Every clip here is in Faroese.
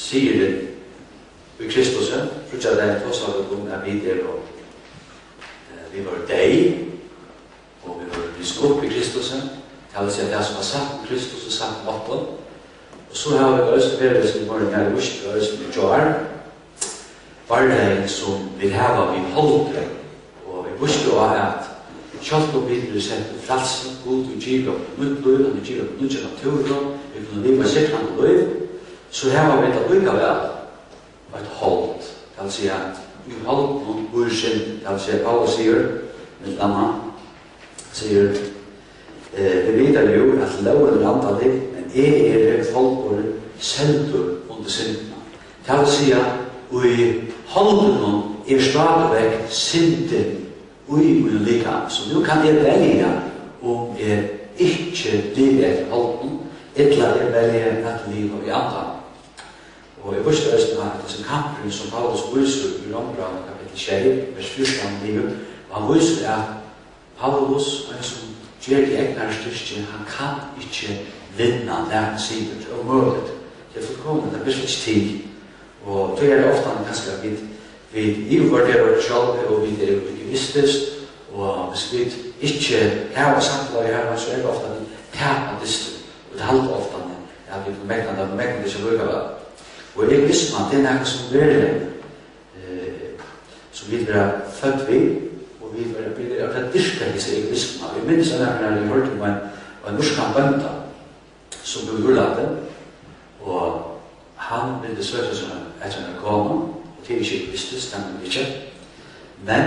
sier det i Kristus, for at det også har vært at vi der og vi var deg, og vi var lyst opp i Kristus. Det vil si at det som var sagt om Kristus og sagt om åtta. Og så har vi også vært som var mer vurst, og også med Joar. Bare som vil hava vi holdt det, og vi vurste også at kjalt og videre sett fralsen, god og givet opp nytt liv, og givet opp nytt naturen, vi kunne leve sikrande liv, så har vi det likevel et holdt. Det vil si at vi holdt noen bursen, det vil si at Paulus sier, med Anna, sier, vi vet jo at loven antallig, men jeg folk seldur under syndene. Det vil si at vi holder noen stadigvæk synden ui likam. Så nu kan jeg velge om jeg ikke lever etter holden, eller jeg velger at livet i andre. Og jeg visste også at disse kampen som Paulus viser i Rombrevet kapitel 6, vers 14 livet, og han viser at Paulus, han som gjør det egnare styrke, han kan ikke vinne nærmere sider. Det er umulig. Det er fullkomment, det blir ikke tid. Og det er ofte ganske at vi ivurderer oss selv, og vi er egoistisk, og hvis vi ikke har samtidig her, så er det ofte at vi taper distet. Og det er alt ofte at vi mekner det ikke lukket. Og egoisme, det er noe som vi er født ved, og vi er akkurat dyrket disse egoisme. Vi minnes en gang når vi hørte om en norsk bønda som ble urladet, og han ville søke seg etter en kone, og det er ikke egoistisk, det er ikke. Men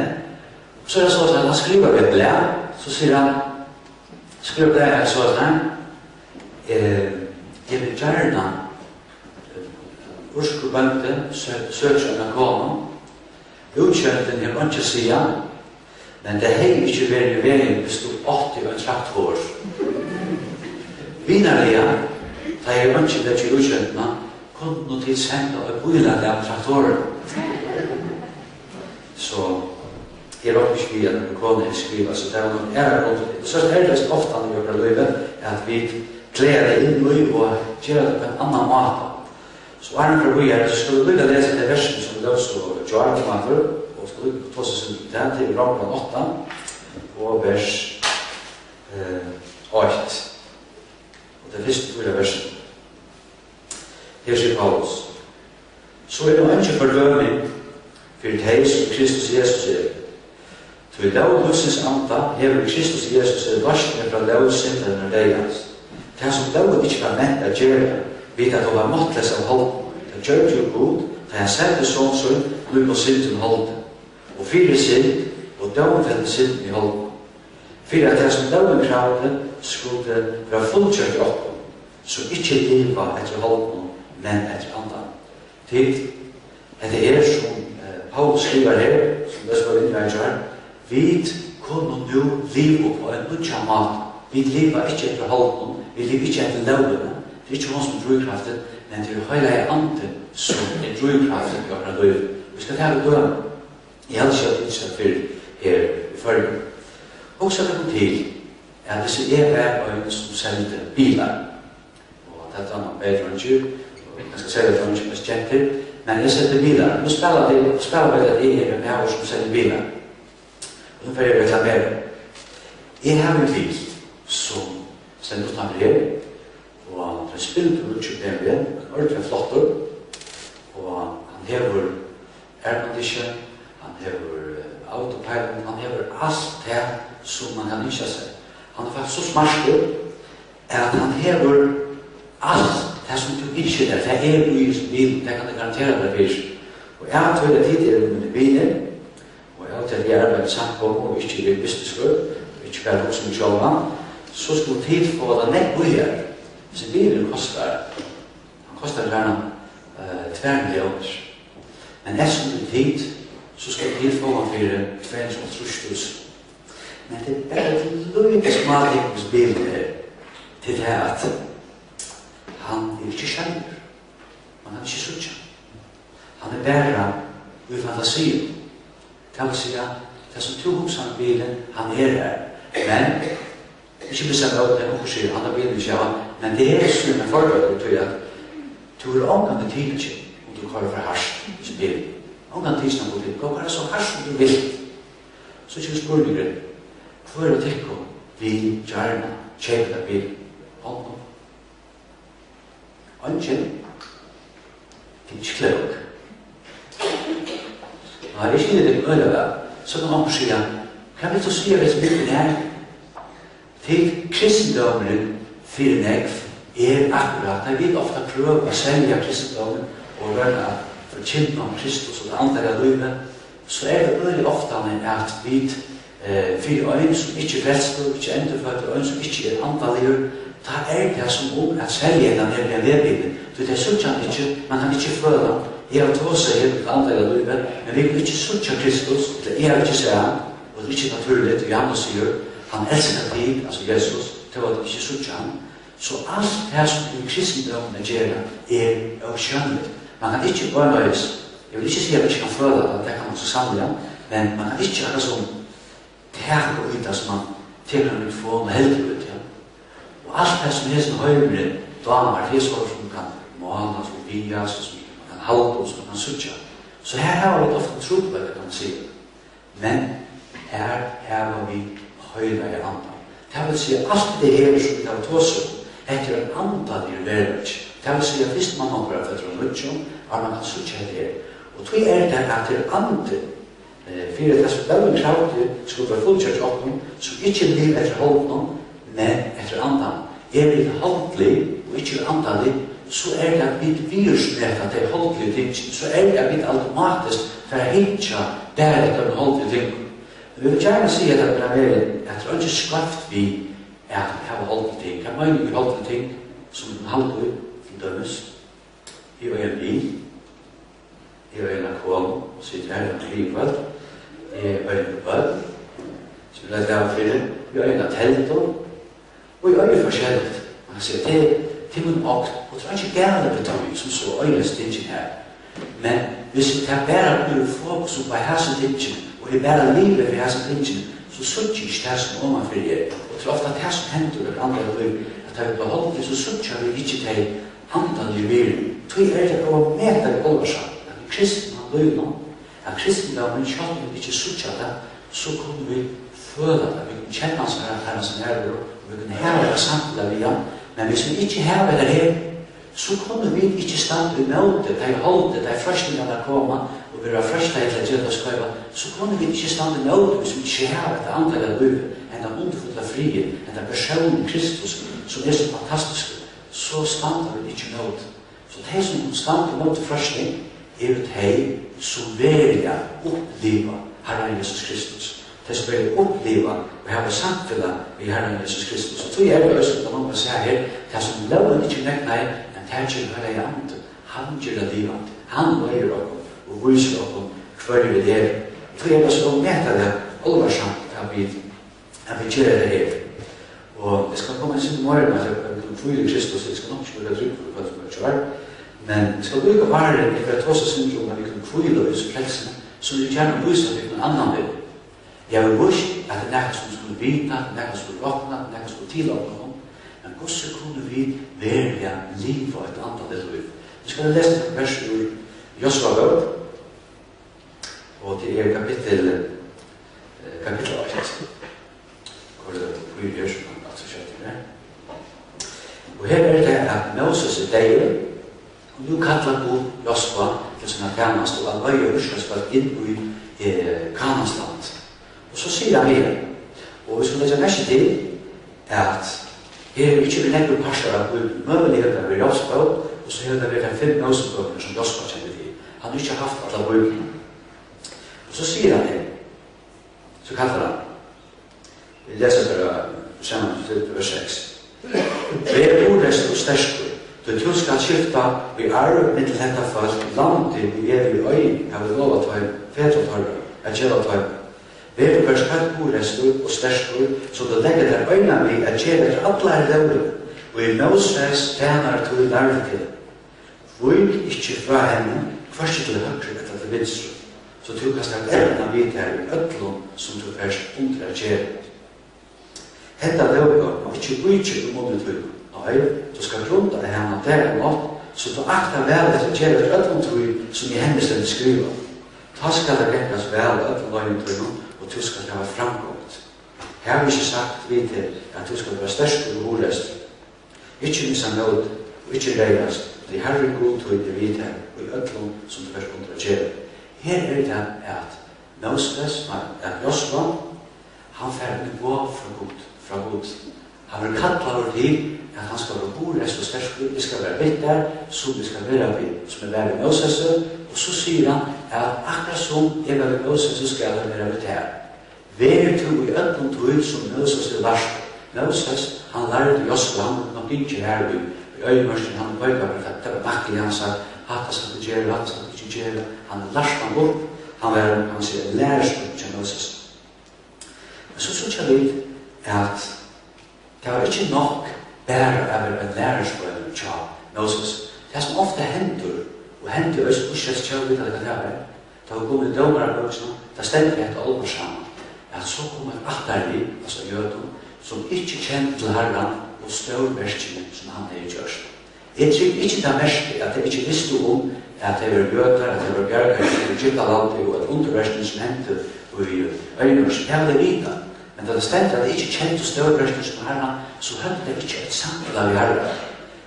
så er det så at han skriver ved et blad, så sier han, skriver det her så at han, jeg vil gjerne urske bønde, søke seg en kone, utkjønten er ikke siden, men det har ikke vært i veien hvis du 80 og en traktor. Vinnerlige, da jeg ikke vet ikke utkjøntene, kunne noe til sende og bøylet av traktoren. Så jeg råd ikke vi at når kone skriver, så det er noen rundt det. Så er det ofte når vi gjør løyven, at vi klæder det inn i og gjør det på en annen måte. Så er det for vi her, så skal vi lykke lese det versen som vi løser og gjør det med for, og skal lykke på oss til Rombrevet 8, og vers 8. Og det første for versen. Her sier Paulus, så er det ikke fordømning for det som Kristus Jesus er. Til lov Gudsens anda hever Kristus Jesus er varslet fra lov synden og reiast. Det som lov ikke var ment å gjøre, vet at det var måttløs av holden. Det gjør det jo god, da han sendte sånn som nå på synden holden. Og fire synd, og dømfelte synden i holden. For at det som loven kravde skulle være fullkjørt i oppen, så ikke leva etter holden, men etter andan. Tid, det er som Paulus skriver her, som det skal innveie her, vi kunne nå leve på en nødja mat. Vi lever ikke etter holden, vi lever ikke etter lovene. Det er ikke noe som drivkraften, men det er hele anden som er drivkraften i åkne liv. Vi skal ta det døme. Jeg hadde ikke innsett for her i følge. Og så kom til at disse øyne som selgte biler. Og dette er noe bedre enn kyr. Jeg skal si det for en kjøpes kjenter. Men jeg setter biler. Nå spiller vi at jeg er med oss som selger biler. Og nå får jeg reklamere. Jeg har en bil som sender utenfor her. Og han har spilt på Rutschuk BMW, en ordentlig flotter. Og han hever aircondition, han hever autopilot, han hever alt det som man kan ikke seg. Han er faktisk så smart at han hever alt det som du ikke der. Det er jo i bilen, det kan jeg garantere deg for. Og jeg har tøyde tid med bilen, og jeg har til at jeg arbeider samt på og ikke i businessgrupp, og ikke bare hos meg selv, så skulle tid få det nekk bøyer. Så bilen kostar gjerne 2 millioner. Men som det tid, så skal vi få han for 2,5 000. Men det er bare et løyde smalig hos bilen her, til det at han er ikke kjenner, men han er ikke suttje. Han er bare i fantasien. Det vil si at det som tog hos han bilen, han er her. Men ikke bestemt av det noe sier, han har bilen ikke av, men det er som en forhold til at du er omgang med tiden ikke. du kører for harsht i bil. Om kan tisna på bil, gå bare så harsht du vil. Så ikke spørninger, hvor er det ikke vi gjerne kjøper bil? Hold nå. Ønskjen, det er ikke klok. Når jeg ikke det øyne vel, så kan man si, kan vi så si at det her? Til kristendommen for nekv akkurat, når vi ofte prøver å selge kristendommen og rønne forkynne om Kristus og det andre av livet, så det veldig ofte at vi for øyne som ikke frelster, ikke endurføtter, øyne som ikke antalliger, da det som om at selge den her vedbildet. Det er sånn ikke, man kan ikke føle jeg har tått seg helt andre av livet, men vi kan ikke sånn Kristus, jeg har ikke sett han, og det er ikke naturlig, Johannes sier, han elsker deg, altså Jesus, det var det ikke sånn han. Så alt det som i kristendommen gjør skjønnet. Man kan ikke bare nøyes. Jeg vil ikke si at man ikke kan føle det, det kan man så samle, men man kan ikke ha det som tæk og yta som man tilhører få med heldig ut. Og alt det som er som høyre damer, det er så som kan måle, som bias, som man kan halde, som man kan sutja. Så her har vi ofte tro på det, kan man si. Men her har vi høyre i andre. Det vil si at alt det her som vi har tås om, etter en andan i verden. Det vil si at hvis man har vært etter en rutjon, har man kan sutja det her. Og tog det at det er andre, for det som veldig kraftig skulle være fullkjørt oppen, som ikke liv etter holden, men etter andan. Er vi holdlig og ikke andelig, så det at vi virusmøter at det er holdlige ting, så det at vi automatisk for å hitja der etter en holdlige ting. Vi vil gjerne si at det er ikke skraft vi at vi har holdlige ting. Hva mener vi holdlige ting som en halvgøy til dømes? I og en bil, i og en akkom, og sitter her og livvald, i og en bød, som vi leder av fyrir, i og en teltor, og i øye forskjellig. Man kan si at det er mun åkt, og det er ikke gærne betydning som så øye stinsen her. Men hvis vi tar bare ur fokus på hæsen tingen, og vi bare livet for hæsen tingen, så suttjer ikke det som om man fyrir. Og det er ofte at det som hender det andre liv, at det er beholdt det, så suttjer vi ikke til andan i viren. Tog det å møte det olvarsamt, at vi kristne har løgnet, at kristendommen kjønner vi ikke suttjer det, så kunne vi føle det, vi kunne kjenne oss her som er det, vi kunne heve det samtidig via, men hvis vi ikke hever det her, så kunne vi ikke stande i møte, de holde, de frøstingene komme, og vi var frøstet til å skrive, så kunne vi ikke stande i møte hvis vi ikke hever det andre av livet, enn det underfulle frie, enn det personen Kristus, som er så fantastisk, så stander vi ikke i møte. Så de som stander i møte frøsting, er de som velger oppliva Herren Jesus Kristus. De som velger oppliva og har samfunnet i Herren Jesus Kristus. Og tog det også, da noen sier her, de som loven ikke nekner, men de ikke hører i andre. Han gjør det livet. Han løyer dere og viser dere hver vi det er. Tog det også å møte det alvarsamt at vi gjør det her. Og det skal komme en sin morgen at jeg tror Kristus, jeg skal nok ikke være trygg for det som er kjør. Men det skal bruke varen i for tåse syndrom at vi kan kvile og vise frelsene, så vi gjerne vise at vi kan annan vil. Jeg vil vise at det er noe som skulle vite, noe som skulle råkne, noe som skulle tilåkne om, men hvordan kunne vi velge liv og et annet liv? Vi skal lese et vers ur Jógvan, og det er kapittel 8, hvor det gjør som han altså kjøtter det. Og her er det at Moses er deilig, og nu kallar på Jógvan til sånne tjenest, og han var jo skal inn i Kanansland. Og så sier han mer, og vi skal lese mest til at her er ikke vi nekker parser av møvelig høyder ved Jógvan, og så høyder vi 5 Mosebøkene som Jógvan kjenner til. Han har ikke haft alle bøkene. Og så sier han det, så kallar han, vi leser bare sammen til vers 6. Vær ordrest og sterskur, du skal skifta vi arv mittel hetta folk, landet vi er i øyn, har vi lov at fedretarver, at gjøre tarver. Vær vers ordrestur og sterskur, så du legger der øyna vi at gjøre etter alle er lovlig, og i Moses tjener til lærlig til. Vøyk ikke fra henne, først til høyre etter til vinstru, så du kan starte evna vidt her i ødlom som du først under er gjøre. Hetta lovlig må ikke brytje om måned til. Nei, du skal grunta henne der og natt, så du aktar vel etter gjør et ødlomtøy som i hennes den skriver. Ta skal det gengas vel ødlomtøy og du skal ha framgått. Her har vi ikke sagt vi til at du skal være størst og horest. Ikke missa nåd og ikke reivast. Det er herre god tøy det vi til og i ødlom som du først under gjør. Her er det at Moses, at Jógvan, han fer gå fra Gud. Han vil kalla over til at han skal være horest og størst. Vi skal være vitt der, som vi skal være vi, som er være Moses. Og så sier han at akkurat som jeg var Moses, så skal jeg være vitt her. Vær to i ødlom tog som Moses er verst. Moses, han lærte Jógvan, han nok ikke her i øyemørsen, han bøyga for at det var maktig, han sa, hatt skal du gjøre, hatt skal du ikke gjøre. Han lærte han opp, han var, han sier, lærersprøk til Moses. Men så synes jeg litt at det var ikke nok bare over en lærersprøk til Moses. Det som ofte hender, og hender også budsjets kjøret av det kan være, det var kommet dommer av bøksene, det stemte etter alvor sammen. At så kommer atterlig, altså jøden, som ikke kjente til herren og størverskene som han har gjort. Jeg tror ikke det verste at jeg ikke visste om at det var jøder, at det var bjerger, at det var Gyttalandet og at underverskene som hendte i øyemørsen. Jeg hadde vita, men da det stemte at jeg ikke kjente størverskene som herren, så hadde det ikke et samtidig av herren.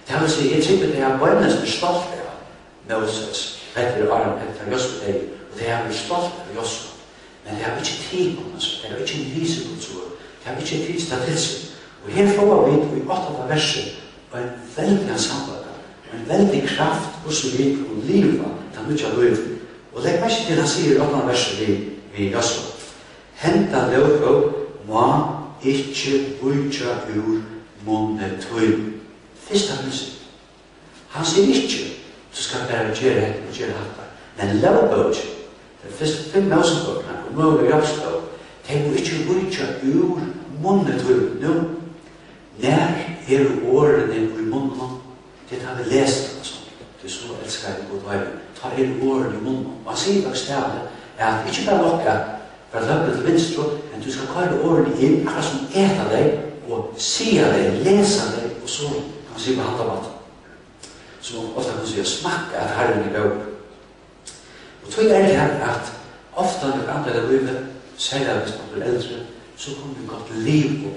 Det vil si, jeg tror det er bøyene som er stolt av Moses, Petter og Aron, Petter og Jógvan, og det er stolt av Jógvan. Men det har ikke tid på oss, det har ikke en visekultur, det har ikke tid til seg. Og her får vi i 8. verset og en veldig samfunn, og en veldig kraft også vi kan liva til mye av liv. Og det er ikke til han sier i 8. verset vi Jógvan. Henta løyko må ikke bøyja ur munnet tøy. Fyrsta prinsipp. Han sier ikke, du skal bare gjøre hatt, men løybøyja. Det første 5 Mosebøkene, og nå er Jógvan, de må ikke bøyja ur munnet tøy. Nå, nær er årene i munnen, det har vi lest og sånt. Det er så elsker jeg god vei. Ta årene i munnen. Og han sier bakstavet at ikke bare noe for å løpe til vinstro, men du skal kalle årene inn, akkurat som eta deg, og sia deg, lesa deg, og så kan man si på handabatt. Så ofte kan man si å smakke at herren er god. Og tog er det her at ofte når vi antar livet, særlig hvis man blir eldre, så kommer vi godt liv på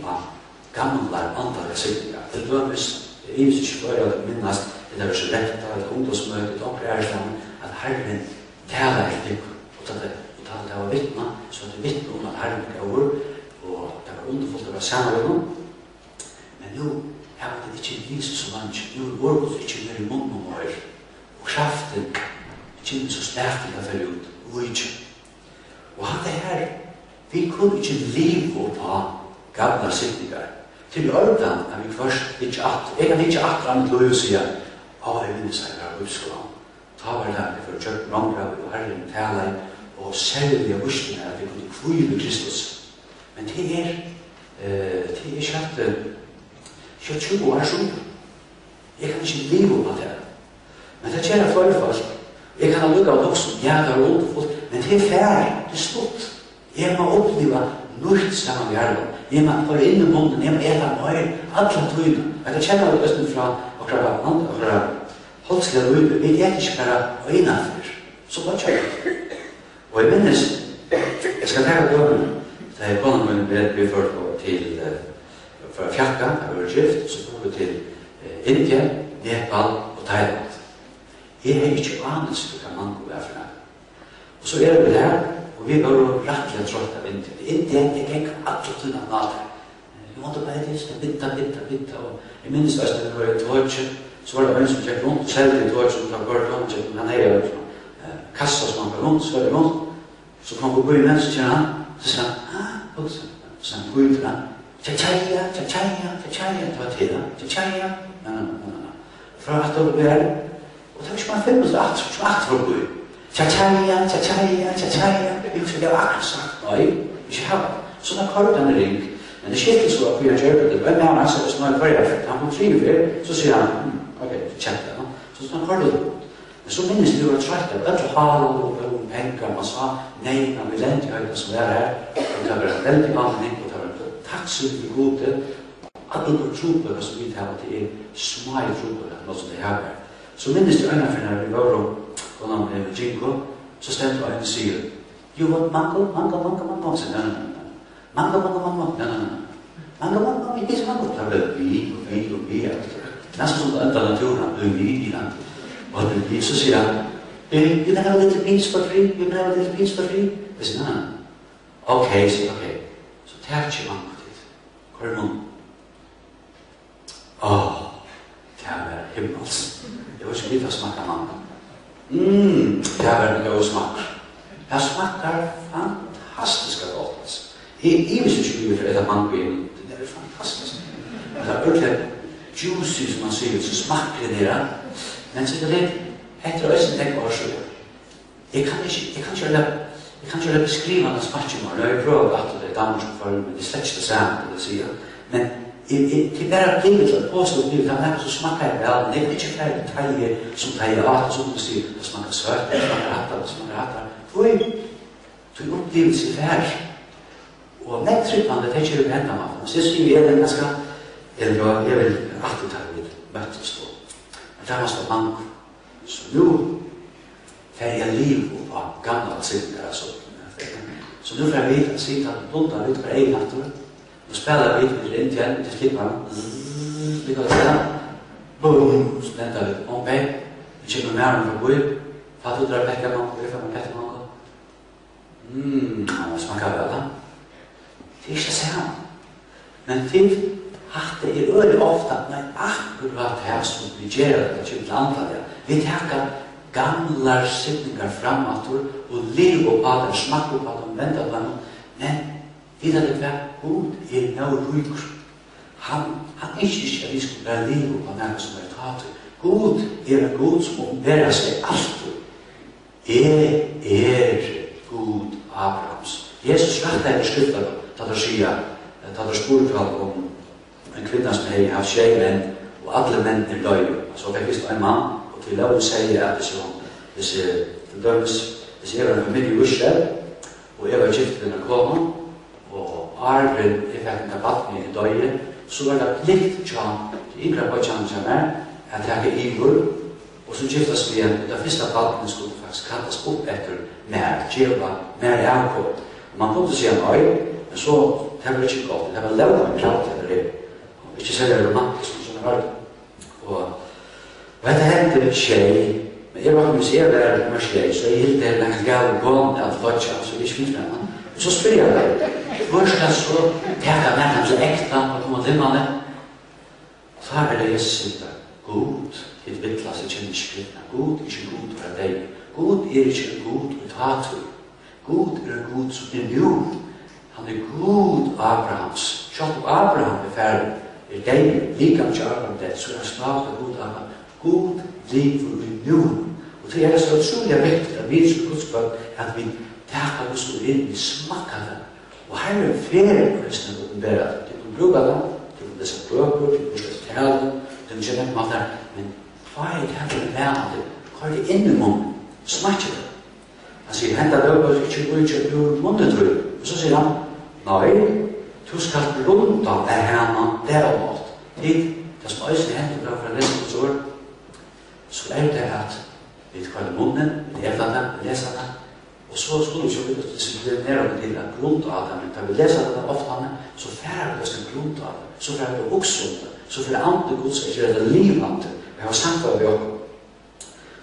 gamle andre signinger. Til dømes, det er ikke bare å minnes det der så rett, et ungdomsmøte, et opprærestemme, at herren taler i dykk, og det var vittna, så det vittna om at herren er over, og det var underfullt å være sammen med noen. Men nå har det ikke vist så mange, nå er vårt ikke mer i munnen og mer, og kraften ikke så sterkt å følge ut, og ikke. Og han det her, vi kunne ikke leve på gamle signinger. Til ordan er vi først ikke at, jeg kan ikke at han til å si at jeg minnes jeg var i skolen. Ta var det for å kjøpe rangrav og herren tale og særlig av bursene at vi kunne kvile Kristus. Men det er ikke 20 år siden. Jeg kan ikke leve på det. Men det kjære forfall. Jeg kan ha lukket av noe som jeg har underfullt, men det er ferdig, det er stort. Jeg må oppleve nødt sammen med herren. Jeg må bare inn i munnen, jeg må ete mer, alle tøyene. Jeg kan kjenne det østen fra akkurat holdslige løyve. Vi er ikke bare øynefyr. Så bare kjøy. Og jeg minnes, jeg skal ta døren, da jeg kom med vi ført til fra Fjakka, jeg var gift, så kom vi til India, Nepal og Thailand. Jeg har ikke anelse for hva man går herfra. Og så er vi der, og vi var rettelig trått av India. India, det gikk alle tunne nader. Vi måtte bare bitta. Og jeg minnes at det var i Torche, så var det en som gikk rundt, selv i Torche, som var rundt, han heier kassa som han var rundt, så var det rundt. Så kom vi på byen, så kjenner han, så sa han, så han bryter han, tja-tja-ja, det var til han, tja-tja-ja, fra at det var her, og det var ikke bare 5 minutter, så var byen. Tja-tja-ja, vi husker det var akkurat sagt, nei, ikke her. Så da kallet han ring, men det skilte så at vi har kjøpet det, men han sa, så når jeg var her, han kom 3 så sier han, ok, kjente han, så han kallet det. Men så minnes vi var trøtt av alt halen og penger, man sa, nei, man vil lente høyde som det er her, og det var veldig vanlig, og det var takksyn for gode, alle på trobøker som vi tar til små trobøker, noe som det her er. Så minnes jeg øynene for når vi var og med Jinko, så stemte jeg og sier, you want mango? Så sier mango, mango, ikke mango. Da ble det vi. Nesten som det enda naturen, han ble vi i land. Og han ble vi, så sier han, you can have a little beans for free, Jeg sier, nei. Ok. Så tar ikke mango dit. Hvor munnen? Det var himmels. Jeg var ikke litt å smake mango. Det var en god smak. Det smaker fantastisk godt. Jeg visste ikke mye for dette mango inn. Det er fantastisk. Det er virkelig juicy, som man sier, så smaker det der. Men så er det litt, etter å tenke år så jeg kan ikke beskrive den smaken vår. Nå har jeg prøvd at det er damer som følger, men det er slett ikke det samme, det sier. Men til bare livet til å påstå at det er noe som smaker vel, det er ikke flere detaljer som tar at, som du sier, det smaker sørt, det smaker hatter. Du opplevelse i fær. Og nettrykkene, det er ikke det enda maten. Så jeg sier, jeg vil alltid ta litt møttes på. Men det var så mange. Så nå får jeg liv på gamle sider. Så nå får jeg vite at sitte at blunda litt på egen natur. Nå spiller vi litt inn til slipper han. Vi kan se. Boom! Så lenter vi om meg. Vi kommer mer enn fra bøy. Fatt ut av bekka mango. Vi får med kette mango. Han smaker vel da. Det er ikke sånn. Men til at det er øyelig ofte, men akkurat her som vi gjør det til andre. Vi takker gamle sittninger fremater og lever på dem, smaker på dem, venter på dem. Men vi vet ikke hva Gud er noe ryker. Han ikke at vi skulle bare leve på noe som er tatt. Gud er en Gud som ombærer seg alltid. Gud Abrahams. Jesus slakter i skriften, da det spurte om en kvinne som har hatt menn, og alle menn er løy. Så fikk visst en mann, og til lov å si at hvis jeg var en familie i Israel, og jeg var gift med en kone, og arven jeg fikk en vatten i døye, så var det plikt til yngre bøtjene som at jeg er ivor, og så giftes vi igjen, og det første vattene skulle faktisk kalles opp etter mer, mer Jakob. Og man kunne si nei, men så, det var ikke godt, det var lov med kraft eller det. Ikke særlig romantisk, som det var. Og dette hendte skjei, men jeg var hvis jeg var med skjei, så jeg hilt det langt gale gående at vodka, så vi finnes med meg. Og så spør jeg deg, hvor skal jeg så teka nærmere til ekta og komme til mannen? Så her er det jeg sier, Gud, det vittlas, jeg kjenner ikke skriftene. Gud er ikke god for deg. Gud er ikke en god ut hatur. Gud er en god som er nu. Han er god Abrahams. Sjått Abraham er ferdig. Er deg, likam til Abraham det, så er han snart god Abraham. God lever i nu. Og det er så utrolig viktig at vi som Gudsbøk, at vi taker oss inn, vi smakker det. Og her er flere kristne å bære. De kan bruke det, de kan lese bøker, de kan lese tale, de kan kjenne på det, men hva er det her for det? Hva er det inn i munnen? Smakker det? Han sier, henta det opp, ikke ur munnen, tror jeg. Og så sier han, nei, du skal blunda henne, det er mått. Det som øyne henter fra lese Guds ord, så er det at vi tar munnen, vi lever det, vi leser det, og så skulle vi ikke disiplinere det til at blunda av det, men da vi leser det ofte, så færre vi skal blunda av det, så færre vi også om det, så færre andre Guds er ikke det livante. Vi har sagt hva vi gjør.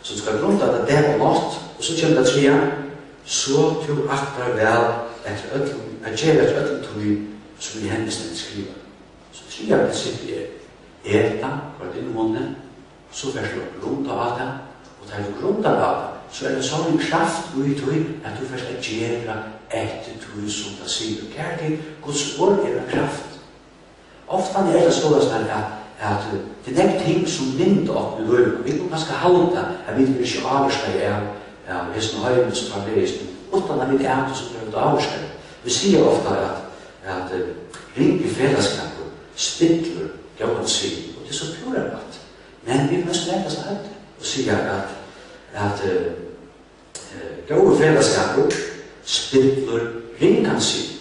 Så du skal blunda det der og natt, og så kommer det tria, så du akter vel etter ødelen tog som vi henvisningen skriver. Så tria prinsippet eta, hva er det i munnen, så først du blunda av det, og da du blunda av det, så er det sånn en kraft i tog at du først agerer etter tog som det sier. Kjærlig, Guds ord er en kraft. Ofte er det sånn at det er ting som vinner opp i løyven. Vi kan ganske halde at vi ikke avskjeg av hesten høyden som tar det, utan at vi er det som prøvd avskjeg. Vi sier ofte at ring i fellesskapet spiller Jógvan Jacobsen, og det er så pluralt. Men vi må smeke oss alt og sier at gode fellesskapet spiller ringen sin.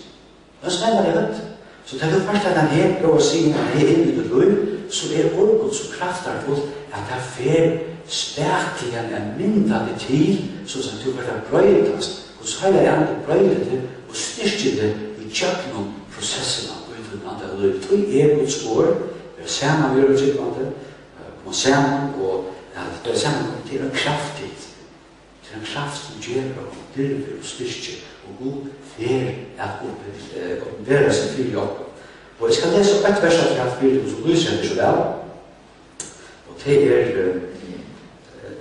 Da stemmer det alt. Så det er først at han her går og sier at han er inne i det løy, så er ordet så kraftfullt at det fer stærkere en mindre det til, så du kan brøytast, og så har jeg andre brøytet det, og styrke det i kjøkken prosessen av utenlandet. Og det er Guds ord, vi er sammen med utenlandet, kommer sammen, og det er sammen til en kraftig, til en kraft som gjør og dyrver og styrke, og god fer at være seg til jobb. Og jeg skal lese opp et vers av kraft bildet som lyser det så vel, og det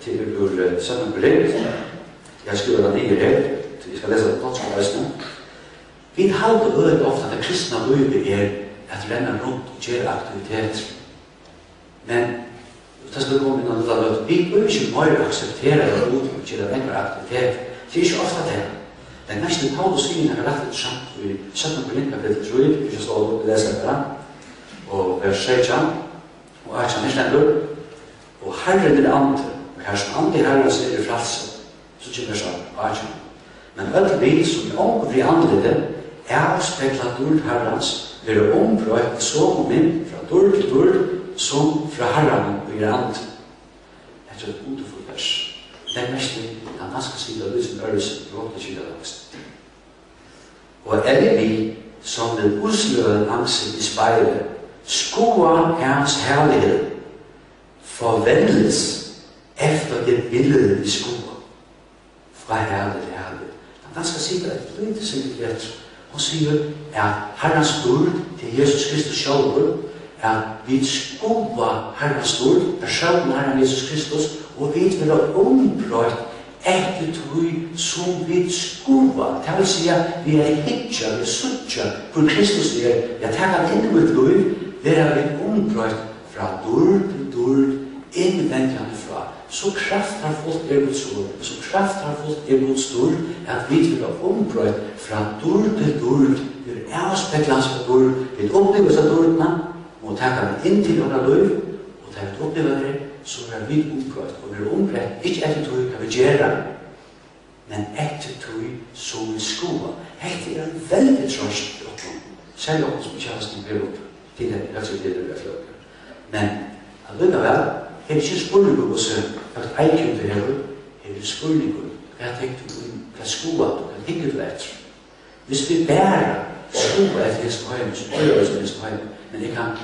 til ur sønnen Brygg. Jeg skriver det nye her, jeg skal lese det på dansk løsning. Vi halder øyne ofte at det kristne livet er at renne rundt og gjøre aktiviteter. Men det skal komme inn at vi bør ikke bare akseptere det ut og gjøre lengre aktiviteter. Det er ikke ofte det. Det er nesten Paulus sier når jeg rett og slett i 17. Korinthbrev 3, vi skal stå og lese det og vers 16 og 18 stender, og Herren er andre, og her som andre Herren sier i frelse, så kommer det 18. Men alle vi som omgår anledde er speklet ord Herrens, vil ombrøyt så om inn fra dør til dør, som fra Herren og i andre. Det er et underfullt vers. Det er mest den danske siden av lysen ørelse, det var ikke det langst. Og alle vi som vil usløre ansikt i speilet, skoer Herrens herlighet, forvandles efter det billede vi skoer, fra herlighet til herlighet. Den danske siden er et lite sikkert. Hun sier at Herrens ord til Jesus Kristus selv, at vi skoer Herrens ord, personen Herren Jesus Kristus, og vi vil ha ombrøyt etter tog som vi skoer. Det vil si at vi er hitja, vi er suttja, hvor Kristus er. Jeg tenker inn i mitt liv, vi er ombrøyt fra dør til dør, innvendjande fra. Så kraftfullt er Guds ord, så kraftfullt er Guds ord, at vi vil ha ombrøyt fra dør til dør, vi er avspeklans på dør, vi opplever seg dørene, og tenker vi inn til våre liv, og da vi opplever det, så er vi ombrøyt, og vi er ombrøyt, ikke etter tog kan vi gjøre, men etter tog som vi skoer. Hette er en veldig trøst til oss, selv om som ikke har snakket opp til det, jeg tror det er det flokker. Men allikevel, er det ikke spørninger hos at eiken til her, er det spørninger, hva tenker du om, hva skoer du, hva tenker du etter? Hvis vi bare skoer etter det som høyme, så gjør det som det som høyme, men jeg kan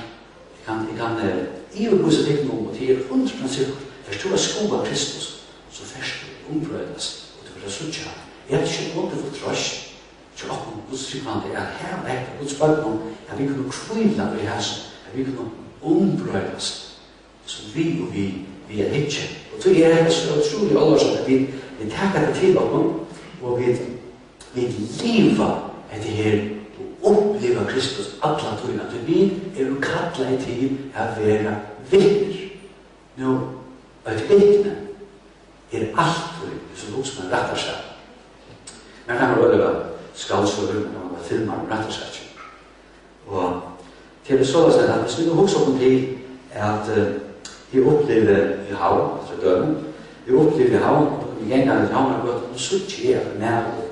i og hos at jeg noen, og det er 100% sikkert, først du har skoet Kristus, så først du ombrøydes, og du vil ha suttja. Jeg har ikke måttet for trøst, til åkken Guds syklande, at her og etter Guds spørsmål, at vi kunne kvile i hans, at vi kunne ombrøydes, så vi er ikke. Og det er det så utrolig alvorsomt at vi takker det til åkken, og vi lever etter her, og opplever Kristus alle togene. At vi er jo kattlet til å være vittner. Nå, et vittne er alltid som noe som retter seg. Men kan man øve skaldsøver, når man filmer retter seg ikke. Og til det så at hvis vi nå husker om til at vi opplever i havn, altså dømen, vi opplever i havn, og vi gjengar i havn, og så tjeer vi med å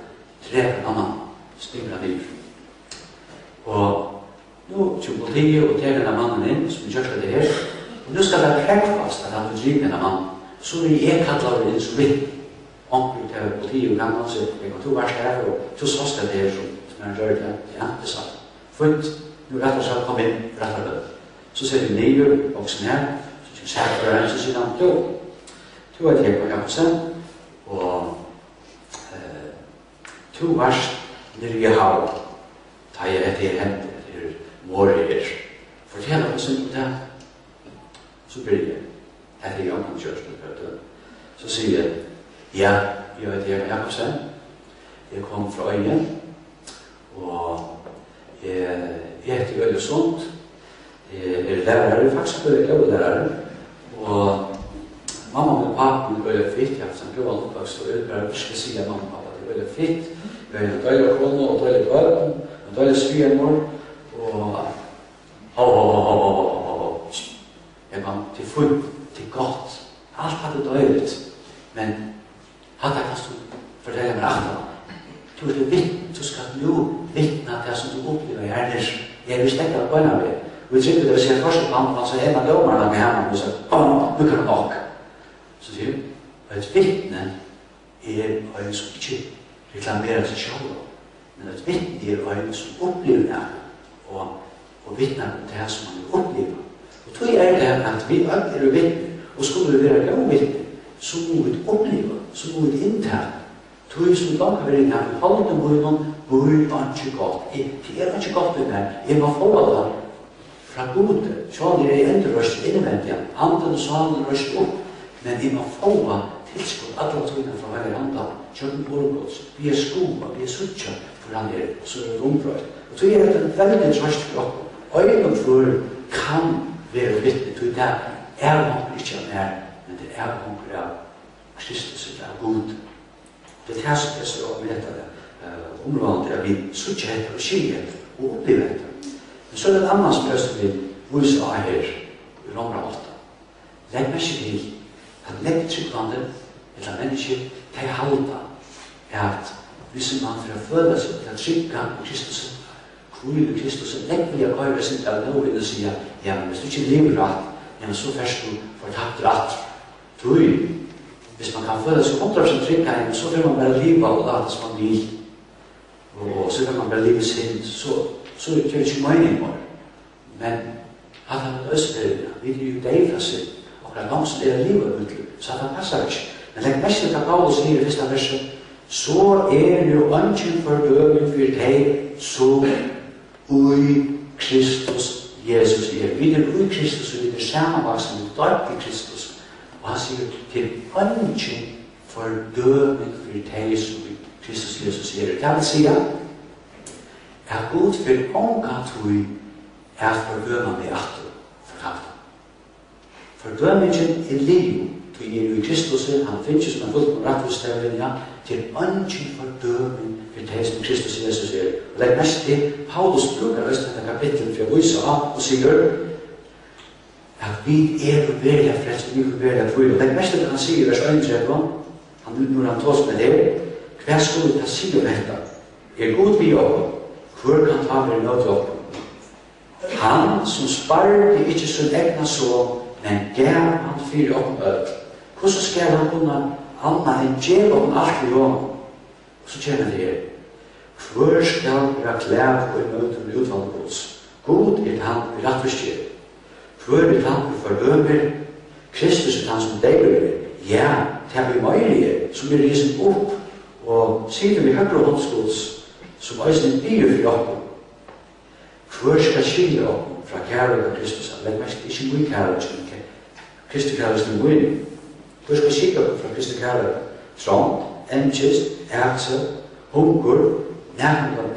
drepe en annen, stimler liv. Og nå til politiet og tar denne mannen inn, som gjør det her, og nå skal det prekvast at han vil drive denne mannen. Så vil jeg kattler inn som vitt. Onkel til politiet og gammel, så jeg kan to vers her, og to sås det her som han gjør det. Ja, det sa han. Fint, nå rett og slett kom inn, rett og slett. Så ser vi nye, voksen her, så sier han, så sier han, du er Jógvan Jacobsen, og to vers nere i havet. Da jeg etter hendt, etter måret her. Fortell om det det. Så blir jeg. Etter Jógvan Jacobsen. Så sier jeg, ja, jeg heter Jógvan Jacobsen. Jeg kom fra Øyen. Og jeg heter Øyesund. Jeg er lærere, faktisk er jeg glad lærere. Og mamma og pappa er fitt. Jeg har hatt en glad oppvokst og øyebær. Jeg skal si at mamma og pappa er fitt. Vi har en døylig kone og døylig barn. Og døylig svigermor. Og jeg kom til fullt, til godt. Alt hadde døyligt. Men hadde jeg kanskje fortelle meg aften. Du er vitt, du skal nå vittne det som du opplever i hernes. Jeg vil stekke av bønna ved. Og vi trykker det, vi ser først på han, så en av dommerne med henne, og sier, nå kan du nok. Så sier vi, et vittne en som ikke reklamerer seg selv, men et vittne en som opplever det, og vittner om det som man opplever. Og tog det at vi alle vittne, og skulle vi være gode vittne, så må vi oppleve, så må vi innta. Tog som langt være inn her, halvende munnen, hvor ikke godt. Det ikke godt med meg. Jeg må få det fra gode. Så det enda røst innvendig. Anden og salen røst opp. Men jeg må få tilskudd alle togene fra hver andre. Kjøkken borgås. Vi skoa, vi suttja for han så det rombrøy. Og tog det en veldig trøst for oss. Øyne for kan være vittne. Tog det man ikke mer, men det man av Kristus, det god. Det er som jeg så med dette området, at vi suttje etter og skilje etter og oppleve etter. Men så det et annet som jeg vil vise av her i Romra 8. Legg meg ikke til at leggetrykkende eller mennesker til halda at hvis man for å føle seg til å trykka på Kristus, kvile Kristus, legg meg å gjøre sin til å nå inn og si ja, men hvis du ikke lever rett, ja, men så først du fortapt rett. Tror jeg, hvis man kan føle seg 100% trygg her, så vil man bare livet og lade som man vil. Og så vil man bare livet sin, så gjør det ikke mening more. Men at han er østbyrden, vi er jo deg fra sin, og det er noen som livet ut, så at han passer ikke. Men legg mest til hva Paulus sier i første verset, så jo ønsken for døven for deg, så ui Kristus Jesus Vi ui Kristus, og vi samanvaksen, vi døpt i Kristus. Og han sier til ønsken for døven for deg, som Kristus Jesus Det vil si at god for omgang tog fordøma med atter fortapt. Fordømingen liv, tog i Kristus, han finnes som en fullt rettforstøvlinja, til ønsken fordøming for det som Kristus Jesus Og legg mest til, Paulus bruker dette kapittel for å vise av og sier at vi veldig frelst, vi veldig frøy. Legg mest til han sier i vers 1, når han tås med det, hva skulle ta si om dette? God vi oppe, hvor kan ta meg nødt opp? Han som sparte ikke sin egna så, men gav han fyre opp ød. Hvordan skal han kunne anna enn djev om alt i ånd? Og så kjenner det her. Hvor skal være klæv og i møte med utvalget gods? God han i rettforskjell. Hvor han i fordømer? Kristus han som deiler. Ja, det vi møyelige, som risen opp og sier vi høyre håndsgods, som øyne bier for oppen. Hvor skal skille oppen fra kærlighet av Kristus? Legg mest ikke mye kærlighet, Kristi kærlighet er mye. Hvor skal skille oppen fra Kristi kærlighet? Trånd, engest, ærelse, hunker,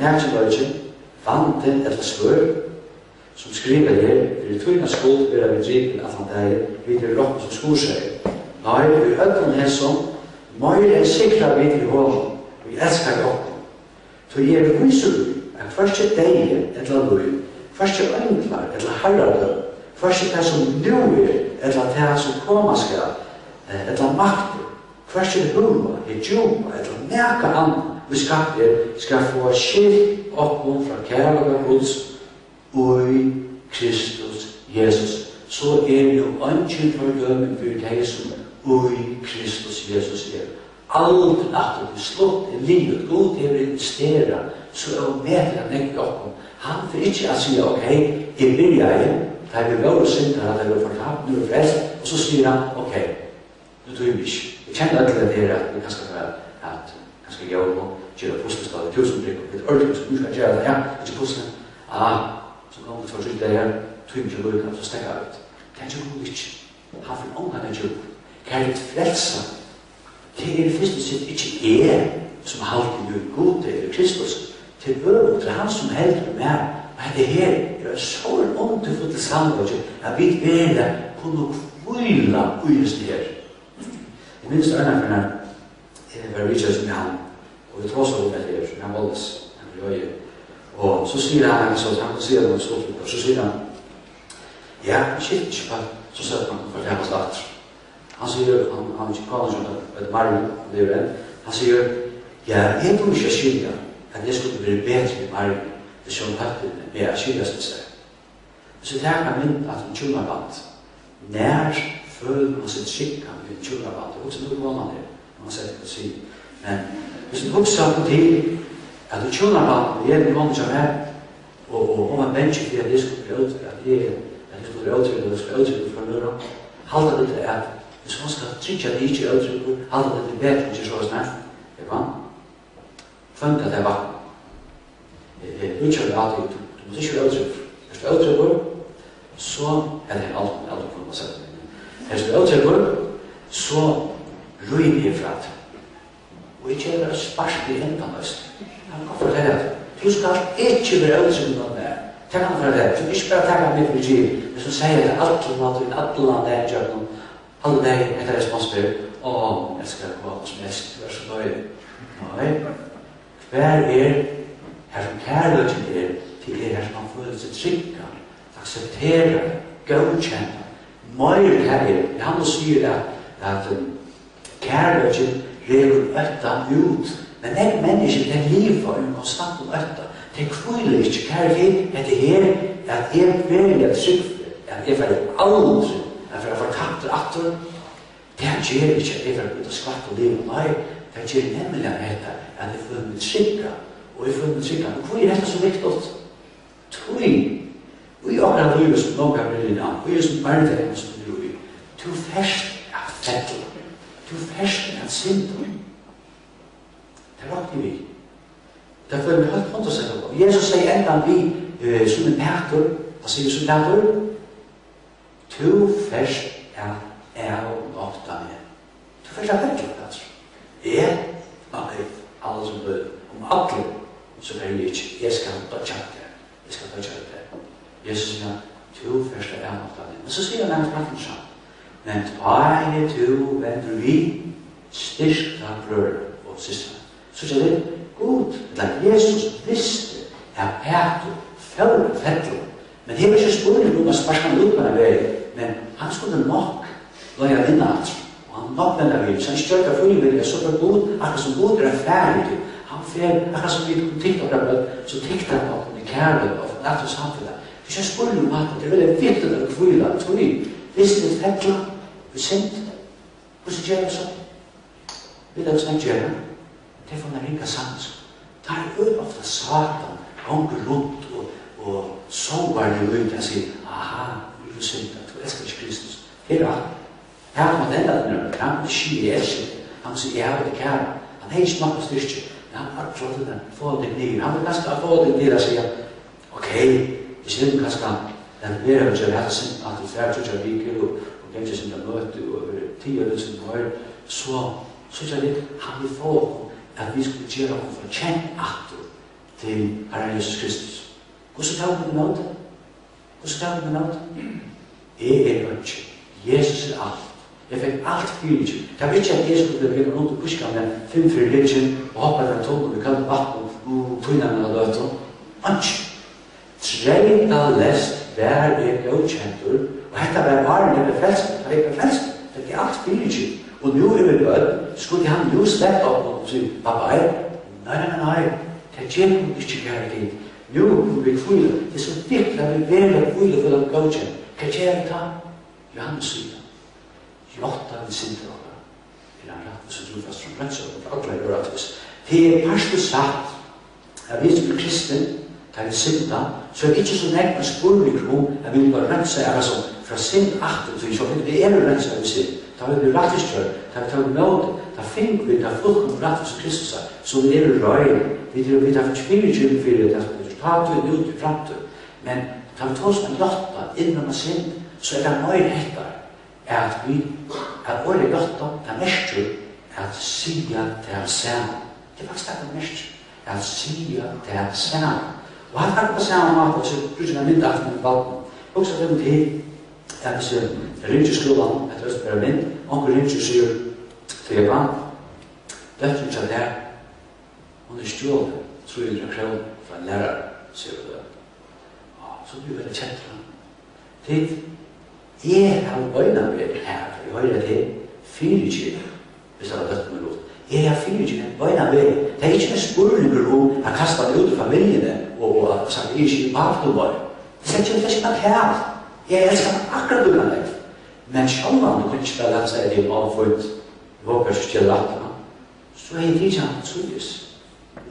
nærkjøløyke, vante eller svør, som skriver her, for i tøyna skuld vil vi driven at han deg, videre råkken som skor seg. Nei, vi ødden her som, møyre enn sikra videre i hånden, vi elskar i oppen. Så jeg viser du at først deg eller løy, først ønglar eller herredøm, først det som nu eller det som koma skal, eller makter, først hula, djupa, eller næka annan, vi skal få skilt oppen fra kærlighet Guds og i Kristus Jesus. Så jo ønsken fordøming for deg som og i Kristus Jesus Alt natten til slutt i livet, God vil investere, så med han ikke oppen. Han får ikke å si, ok, jeg vil da vil være synder, da vil fortapt, nå frelst, og så sier han, ok, nå tror vi ikke. Jeg kjenner alle det at vi kan skal være, at kanskje gjøre noe, gjøre puslestad, 1000 blikk, litt ordentlig, så du skal gjøre det, ja, ikke pusle, så kommer det for å trykke det her, tror vi ikke løyene, så stekker jeg ut. Det ikke god ikke. Han får ångan det ikke. Kærlighet frelsa, det første sitt ikke som alltid gjør god til Kristus, til øvrigt, til han som helder mer. Og det her så åndefullt samfunn, at vi vil kunne hvile ui det her. Jeg minns øyne for henne, jeg var videre som han, og vi trås over med det her, han voldes, han blir øye. Og så sier han sier noe stort, og så sier han, ja, shit, ikke bare, så sier han for det hans datter. Han sier, han ikke kaller som et Mario, han sier, ja, jeg tror ikke skilja at jeg skulle være bedre med Mario, det som hadde med å skilja seg. Så det er min at en tjumaband, nær føler man sitt skikkan i en tjuraband. Det er også noe man er, man sier det å si. Men hvis du husker på tid, at du tjuraband, og jeg kommer til meg, og om en menneske for at jeg skulle bli uttrykk, at jeg skulle bli uttrykk, og jeg skulle uttrykk for nøyre, halda det til at hvis man skal trykke at jeg ikke er uttrykk, halda det til bedre enn ikke så snart. Det var funnet at det var. Utkjører alltid, du må ikke være uttrykk. Hvis du er uttrykk, så er det alt for å sette. Hvis du er uttrykk, så ryner jeg fra det. Og ikke er det sparsk i enda løst. Jeg kan fortelle at du skal ikke være uttrykk noe der. Tenk han for det. Du skal ikke bare tenke mitt med giv. Hvis du sier at alt land er gjør noe, alle deg etter det som han spør, jeg skal gå hos mest, du er så døy. Nei, hver her som kærløgjen til her som han føler seg trygga, aksepterer, godkjenner, møyre her han sier at kærløgjen reger øtta ut, men jeg mennesker, det livet er konstant om øtta. Det kviler ikke kærlighet etter her, at jeg velger trygg, at jeg får aldri, at jeg får tapt atter, det gjør ikke at jeg får ut og skvatt og liv. Nei, det gjør nemlig at jeg får meg trygga, og jeg får meg trygga. Og hvor er dette så viktig? Tøy, og i akkurat livet som noen kan bli innan, og i som hverdagen som du gjør, du først er fettel, du først er synden. Det råkner vi. Derfor er vi helt rundt å sette på. Jesus sier enda vi som en Peter, hva sier som Peter? Du først er ofta med. Du først er fettel, Peter. Alle som død, om alle, så er det ikke, jeg skal dødja det. Jesus sier, du først er ofta med. Men så sier han hans praten sånn, men tvei du vender vi, styrk av brød og søstre. Så sier det, god, at Jesus visste at Peter følte fettel. Men det var ikke spørsmål om å spørre han ut på den vei, men han skulle nok løye vinnatt. Og han nok vende vi, så han styrker frivillig, så for god, akkurat som god er ferdig. Han fer, akkurat som vi kunne tikta på det, så tikta han på den kærlighet og natt og samfunnet. Det er ikke spørsmål om at det er veldig viktig at kvila, tror vi, hvis det er fettel, vi sint, hvordan gjør det så? Vi vet hvordan gjør det. Det er for den rika sans. Det er ofte Satan, gonger rundt og sårbarlig ut og sier, aha, vi er synd, du elsker ikke Kristus. Her er alt. Her er man enda den rød, han er sky, jeg elsker det. Han sier, jeg har det kære. Han har ikke noe styrke, men han har klart det, få det ned. Han vil ganske få det ned og sier, ok, hvis det er ganske den vera vil gjøre, at du færre tror jeg liker, og gjenker sin møte, og 10 år sin høyre, så er det, han vil få at vi skulle gjøre om for kjent atter til Herren Jesus Kristus. Hvordan tar vi med nåde? Jeg er ikke. Jesus er alt. Jeg fikk alt fyrir. Det var ikke at jeg skulle bli rundt og puske med 5 religion og hoppe den tog og kallte vatten og tøynene og løt. Ikke. Trein av lest der er godkjentur, og dette var bare når jeg ble frelst. Det er alt fyrir. Og nu er vi bød, skulle han jo slett opp og si, pappa, nei, det gjør vi ikke kjærlighet. Nu er vi kvile, det er så viktig at vi velger kvile for å godkjenne. Hva gjør vi da? Johannes sier, Jotta vi sinter oppe. Det er rett og slett fast fra Brønnsøk, og alle er rødvis. Det er parstelig sagt, at vi som er kristen, da vi sinter, så er det ikke så nærmere spørning om at vi bare renser, altså fra sint akter til, så det er renser vi sinter. Da vi blir rettiskjørt, da vi tar nåde, da finner vi, da fullkommer rett hos Kristus, så vi er røy, vi tar forspirrikjøren for det, det tar vi ut i fremtid. Men da vi tar oss med Jotta innom oss inn, så er det nøye hettar, at året Jotta, det er mestjer, at sida til sammen. Det er faktisk det mestjer, at sida til sammen. Og han tar på samme måte, så bruker jeg myndet med valgene. Også frem til, at hvis jeg ringer skolen, etter å spørre mynd, onkel ringer og sier til Jógvan, døtten til der, hun er stjålet 300 kroner fra en lærer, sier du det. Så blir veldig kjent for ham. Jeg har øyne med her, for jeg hører det 24, hvis jeg har døtten med lov. Jeg har 24 øyne med. Det er ikke en spørninger om å kaste det ut av familiene, og sagt, jeg er ikke i baknummer. Det er ikke noe her. Jeg elsker meg akkurat du kan leve. Men sjálvan kunne ikke bare lade seg til avfunnet, vågar så til rattene, så er det ikke han trodes.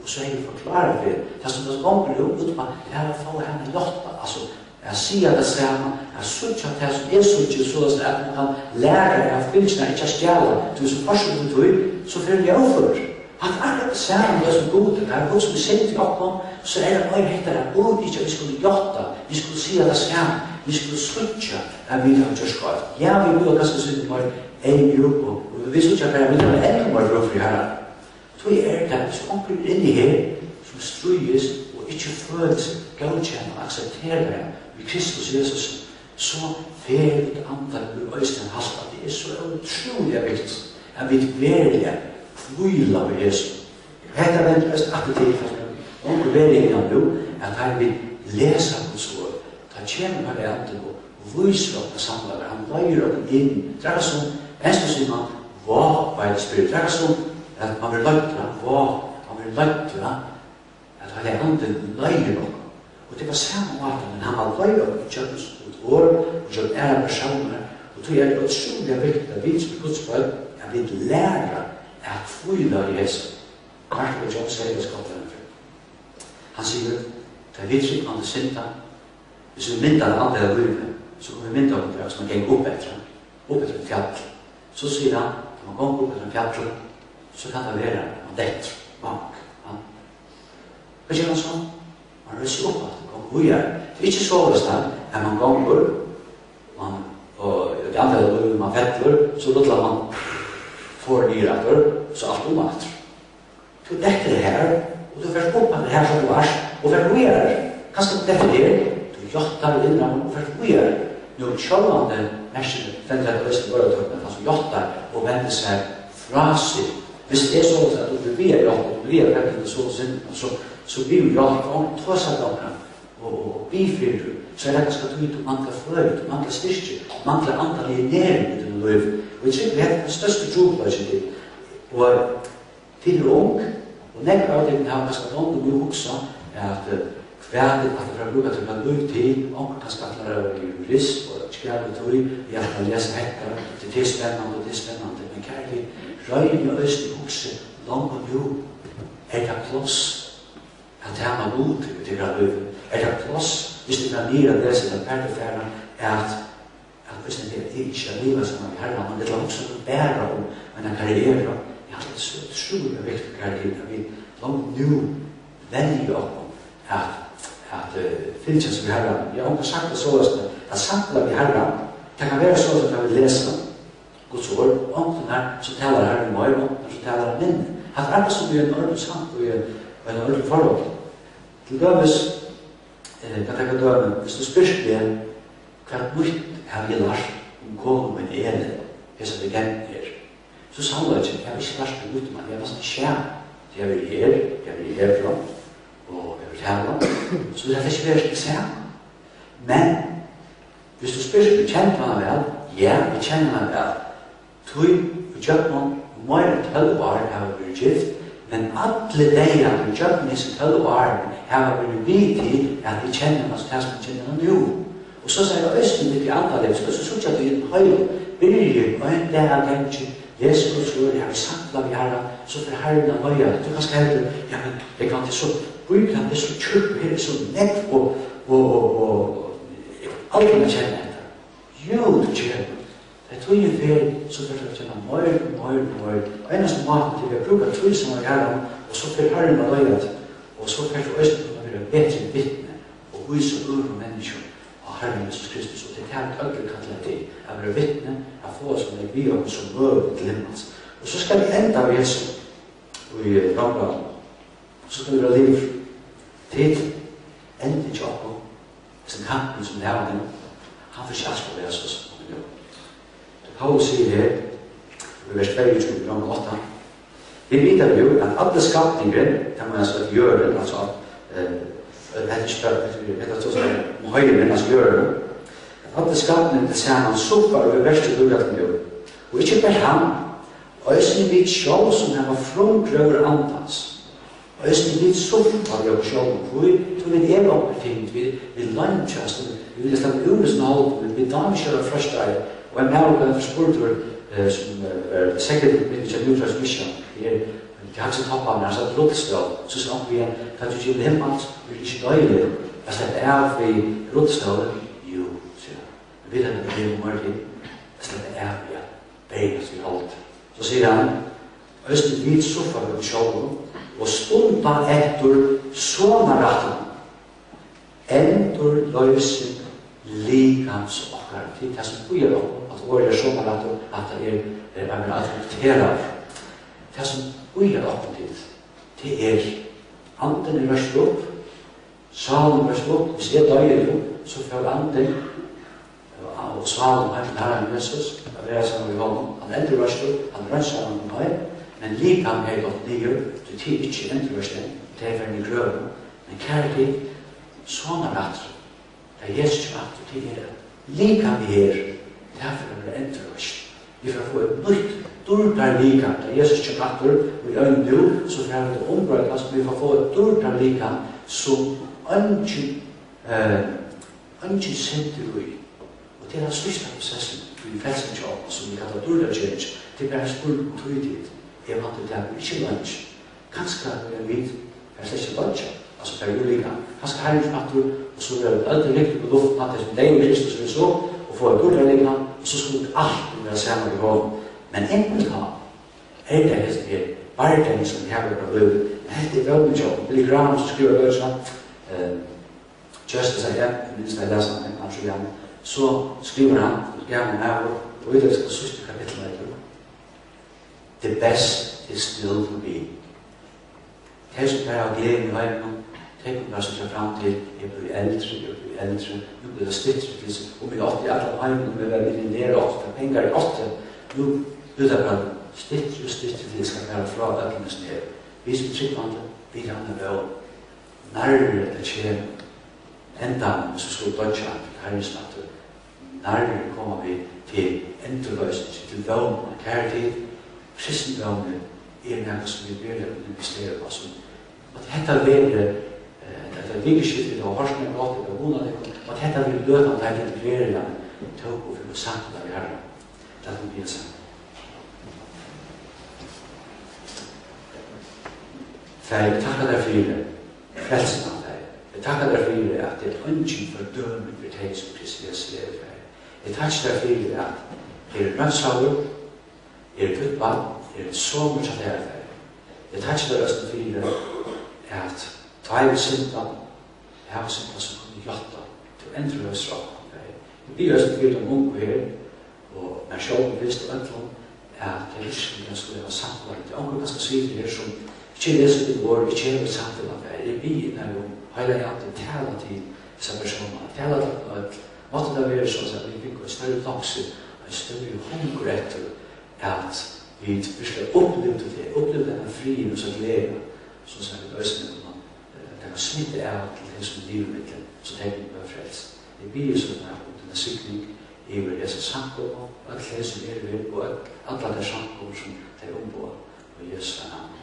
Og så er det forklaret for det. Det som det gonger jo ut på, det er å få henne lotta. Altså, jeg sier det sammen, jeg sutja det som er sutja, så at man kan lære av bilsene, ikke stjæle, du som forskjell på tog, så fyrir jeg overfor. Han er det sammen, det som gode, det er god som vi sier til oppom, så er det mer hettere, og ikke vi skulle jotta, vi skulle si det sammen, vi skulle sutja, at vi har gjort skott. Ja, vi burde ganske sitte på en gruppe, og vi sutja bare, vi har enda mer gruppe i herren. Så er det, hvis onkel inni her, som strøyes, og ikke føler seg godkjent og aksepterer det, ved Kristus Jesus, så fer vi andre ur øysten halta. Det er så utrolig viktig, at vi virkelig kvila ved Jesus. Hetta er den beste appetitt for onkel verigen nå, at han vil lese Guds ord, ta kjenne på det andre og viser opp det samlet, han leier opp inn. Det er som, eneste sier man, hva var det spirit? Det er som, at man vil løytra, man vil løytra, at han er andre leier opp. Og det var samme måte, men han var leier opp i kjøttens år, og kjøtt personer, og det er utrolig viktig at vi som Guds folk, at vi lærer at kvila i Jesus. Marshmallow Jacobsen i Skottland. Han sier, det er vi tryggende synda, hvis vi mynda det andre av livet, så kan vi mynda om det, hvis man gikk opp etter en fjall. Så sier han, når man går opp etter en fjall, så kan det være man dett, bank. Hva gjør han sånn? Man røser opp at det går videre. Det er ikke så overstand, at man går, og det andre av livet man fettler, så låter man får nyretter, så alt etter. Du dekker det her, og du først opp at det her som du er, og først videre. Kanskje du dekker det, du jottar innan og først videre. Nå kjøllande mennesker, den rett og østen våretøkene, altså jottar og vender seg fra seg. Hvis det er sånn at du blir jottar, og blir vekkende så blir du jottar, og tåsagdommene, og bifrir du, så er det ganske tydelig du mangler fløy, du mangler styrke, du mangler antall i næring i din liv. Og jeg tror vi har den største tropløsjen til. Og til ung, og nekker av det vi har ganske vondt, og vi også at kvædet at det er brukt til å løy til, og kanskje at det er jurist, og skrevet tog, vi har kan lese etter, det er spennende, men kærlig, røyne og østen hukse, langt og jo, er det kloss, at det er man ut til å løy. Er det kloss, hvis det er nye å lese den perleferden, at hvis det er ikke livet som man har, men det er også å bære om en karriere. Ja, det er så utrolig viktig karriere. Vi langt nå velger opp at finnes som vi har. Jeg har ikke sagt det så, at samtlige vi har, det kan være så at vi leser Guds ord, om den her, så taler her i morgen, og så taler han minne. At det er som vi er en ordentlig samt, og en ordentlig forhold. Til dømes, kan jeg ta døme, hvis du spørs det, hva nytt har vi lært om kong og en ene, det som vi kjenner her. Så samler jeg ikke, jeg har ikke lært det nytt, men jeg har nesten skjær. Jeg har vært her, jeg har vært herfra, og jeg har vært herfra, så det er ikke vært det samme. Men, hvis du spørs det, kjenner man vel? Ja, vi kjenner man vel. Tog, vi kjøpte noen mer enn 12 år har vært gift, men alle deier vi kjøpte disse 12 år har vært vidt til at vi kjenner oss til som vi kjenner noen jo. Og så sier jeg østen litt i andre liv, så synes jeg at vi høy byrjer, og en dag jeg tenker, leser Guds ord, jeg har sagt hva vi har, så for herren av høyre, du kan skrive det, ja, men jeg kan ikke så, brukene er så kjøp, her er så nekk, og alt man kjenner etter. Jo, du kjenner. Det er tog vel, så for jeg kjenner mer. Eneste maten til vi har brukt tog som vi har, og så for herren av høyre, og så for østen kunne være bedre vittne, og vise ord og mennesker. Herren Jesus Kristus, og det er det øyne kallet til, å være vittne, å få oss med vi og som møter til himmels. Og så skal vi enda ved Jesus i Rambran, så skal vi være liv til enda ikke oppå, sin kampen som nærer den, han får kjærs på Jesus. Paulus sier her, i vers 22, Rambran 8, vi vet jo at alle skapninger, det må jeg si gjøre den, altså det er ikke spørsmål, må høyre men jeg skal gjøre det. Alle skapene til sammen supper over verste lugaten jo. Og ikke bare han, og jeg synes vi selv som har frumprøver andans. Og jeg synes vi supper over selv, for vi er oppe ting, vi lunsjes, vi vil stemme unesnål, vi damkjører første, Og en nærmere spurtur som sikkert til Nutrans Mission, det har ikke toppene, han satt rullestøv, så sa han igjen, kan du ikke himmels, vil ikke døylig, jeg slett av i rullestøvet? Jo, sier han, jeg vet at det er mørlig, jeg slett av i beina som vi holdt. Så sier han, Østen vidt soffa ved sjålen, og stunda etter sånne ratten, endur løysen likans okkar. Det er det som bøyer opp, at året sånne ratten, at det er adopterar. Det som bøyer opp dit, det anden røst opp, salen røst opp, hvis jeg døyer jo, så får anden, og salen har til Herren Jesus, det er sammen med honom, han ender røst opp, han rønser han med meg, men likan gått nyer, det er ikke endrøsten, det er veldig grøven. Men kjærlighet, sånne ratter, det er Jesus som at det er likan vi derfor er det endrøst. Vi får få et nytt, dårlig likan, det er Jesus som ratter, og i øynene nå, så får vi det ombrøkast, men vi får få et dårlig likan, som ønsker sender vi. Og det er den største prosessen i frelsningsjobb, som vi kallar dårlig change, det er bare spurt tøydigt. Jeg måtte det ikke lunch. Kanskje jeg vet, jeg slet ikke lunch, altså for ulike. Kanskje her i natur, og så er det alltid riktig på luften, at det er deg i Kristus vi så, og få et ord liggende, og så skulle alt være sammen i hånden. Men enten da, det her, bare den som vi har vært av livet, men det er veldig jobb. Billy Graham som skriver løsene, just as I am, minst jeg leser han, kanskje gjerne, så skriver han, gjerne med, og i det skal sørste kapitlet, the best is still to be. Det som bare har gleden i høyden, det kan bare sitte frem til, jeg blir eldre, nå blir det stittere, om jeg åtte i alle høyden, om jeg vil millionere åtte, for penger i åtte, nå blir det bare stittere, til det skal være fra økene ned. Vi som tryggvande, vi kan ha vel, nærmere det skjer, enda hvis vi skulle dødja til herresnatter, nærmere kommer vi til endurløsning, til vøvn og kærlighet. Kristendom noe som vi vil investere på. At dette vil være vikeskiftet og forskning og alt det vonde, at dette vil løte at jeg integrerer dem til å få sagt av Herren. Det er det sagt. Jeg takker deg for frelsen av deg. Jeg takker deg for at det er ønsken for dømen for deg som Kristus lever for. Jeg takker deg for at det er rønnshaver, Guds barn, så mye av det her. Jeg tar ikke det østen for at ta i sinta, jeg har sinta som kunne hjelpe til å endre oss fra. Jeg blir østen for de unge her, og jeg selv visste øntene at jeg ikke skulle ha samtidig. Det er unge ganske sider her som ikke leser ditt vår, ikke er samtidig. Jeg blir når jeg hele hjertet taler til disse personene, taler til at måtte det være sånn at vi fikk en større lakse, en større hunger etter at vi virkelig opplevde denne frien og så glede, så sier vi løsningen, det kan smitte av til det som livet mitt, så tenker vi på frelst. Det blir sånn at denne sikning i disse samkommer, alt det som ved, og alle de samkommer som de ombår, og Jesu navn.